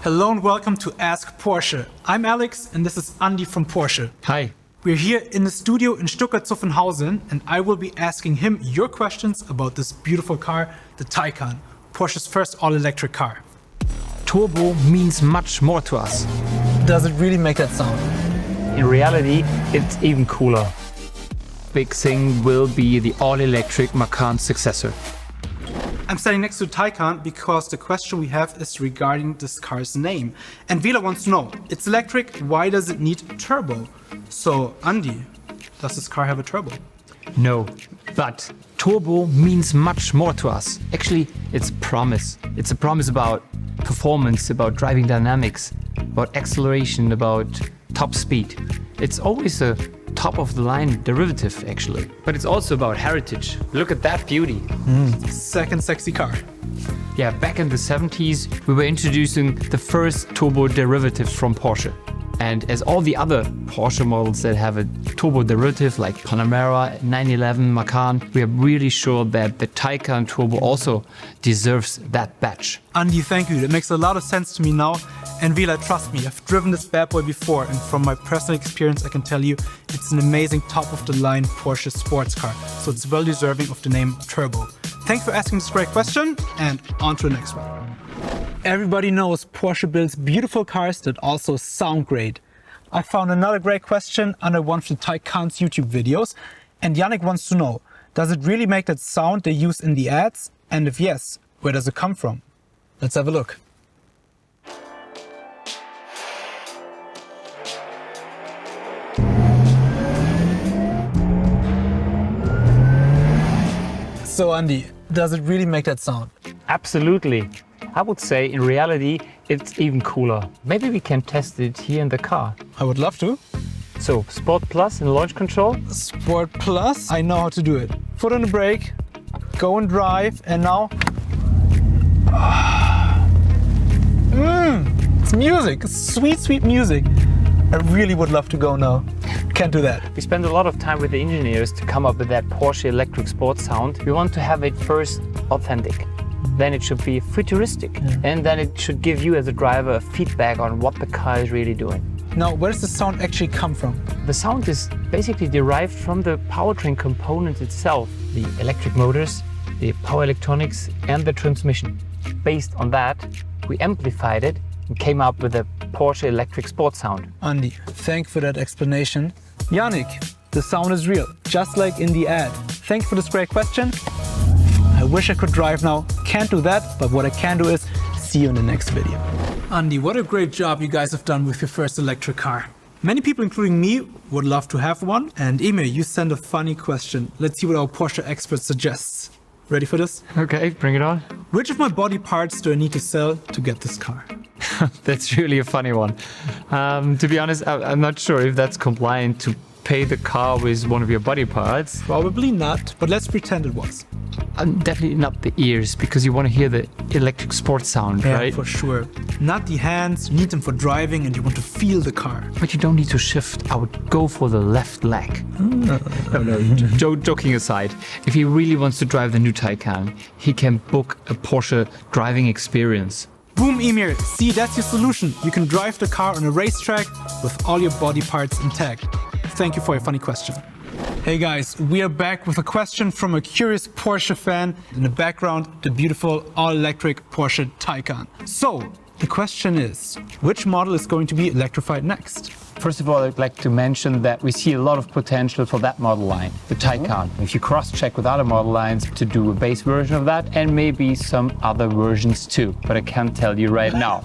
Hello and welcome to Ask Porsche. I'm Alex and this is Andy from Porsche. Hi. We're here in the studio in Stuttgart-Zuffenhausen and I will be asking him your questions about this beautiful car, the Taycan, Porsche's first all-electric car. Turbo means much more to us. Does it really make that sound? In reality, it's even cooler. Big thing will be the all-electric Macan successor. I'm standing next to the Taycan because the question we have is regarding this car's name. And Vila wants to know, it's electric, why does it need turbo? So, Andy, does this car have a turbo? No, but turbo means much more to us. Actually, it's promise. It's a promise about performance, about driving dynamics, about acceleration, about top speed. It's always a top-of-the-line derivative, actually. But it's also about heritage. Look at that beauty. Second sexy car. Yeah, back in the 70s, we were introducing the first turbo derivatives from Porsche. And as all the other Porsche models that have a turbo derivative like Panamera, 911, Macan, we are really sure that the Taycan Turbo also deserves that badge. Andy, thank you. That makes a lot of sense to me now. And Vila, trust me, I've driven this bad boy before, and from my personal experience, I can tell you it's an amazing top-of-the-line Porsche sports car. So it's well deserving of the name Turbo. Thanks for asking this great question, and on to the next one. Everybody knows Porsche builds beautiful cars that also sound great. I found another great question under one of the Taycan's YouTube videos, and Yannick wants to know, does it really make that sound they use in the ads? And if yes, where does it come from? Let's have a look. So Andy, does it really make that sound? Absolutely. I would say in reality, it's even cooler. Maybe we can test it here in the car. I would love to. So, Sport Plus in launch control. Sport Plus, I know how to do it. Foot on the brake, go and drive, and now... It's music, it's sweet, sweet music. I really would love to go now. Can't do that. We spend a lot of time with the engineers to come up with that Porsche electric sports sound. We want to have it first authentic. Then it should be futuristic. And then it should give you as a driver a feedback on what the car is really doing. Now, where does the sound actually come from? The sound is basically derived from the powertrain component itself. The electric motors, the power electronics and the transmission. Based on that, we amplified it and came up with a Porsche electric sports sound. Andy, thank you for that explanation. Yannick, the sound is real, just like in the ad. Thank you for this great question. I wish I could drive now. Can't do that, but what I can do is see you in the next video. Andy, what a great job you guys have done with your first electric car. Many people, including me, would love to have one. And Emil, you sent a funny question. Let's see what our Porsche expert suggests. Ready for this? Okay, bring it on. Which of my body parts do I need to sell to get this car? That's really a funny one. To be honest, I'm not sure if that's compliant to pay the car with one of your body parts. Probably not, but let's pretend it was. Definitely not the ears, because you want to hear the electric sports sound, Yeah, right? for sure. Not the hands, you need them for driving and you want to feel the car. But you don't need to shift. I would go for the left leg. No, joking aside, if he really wants to drive the new Taycan, he can book a Porsche driving experience. Boom, Emir. See, that's your solution. You can drive the car on a racetrack with all your body parts intact. Thank you for your funny question. Hey guys, we are back with a question from a curious Porsche fan. In the background, the beautiful all-electric Porsche Taycan. So, the question is, which model is going to be electrified next? First of all, I'd like to mention that we see a lot of potential for that model line, the Taycan. If you cross-check with other model lines to do a base version of that and maybe some other versions too, but I can't tell you right now.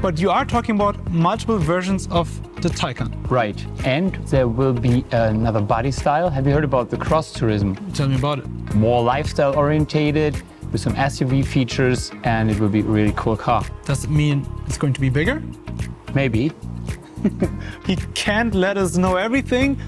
But you are talking about multiple versions of the Taycan. Right, and there will be another body style. Have you heard about the cross tourism? Tell me about it. More lifestyle orientated, with some SUV features, and it will be a really cool car. Does it mean it's going to be bigger? Maybe. He can't let us know everything,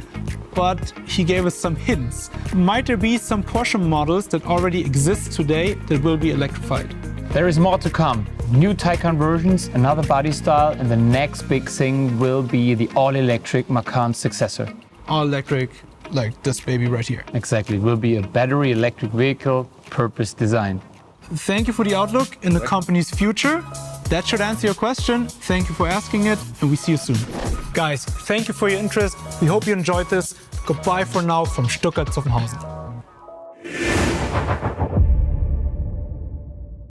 but he gave us some hints. Might there be some Porsche models that already exist today that will be electrified? There is more to come. New Taycan versions, another body style, and the next big thing will be the all-electric Macan successor. All electric, like this baby right here. Exactly, it will be a battery electric vehicle, purpose designed. Thank you for the outlook in the company's future, That should answer your question. Thank you for asking it, and we see you soon. Guys, thank you for your interest. We hope you enjoyed this. Goodbye for now from Stuttgart Zuffenhausen.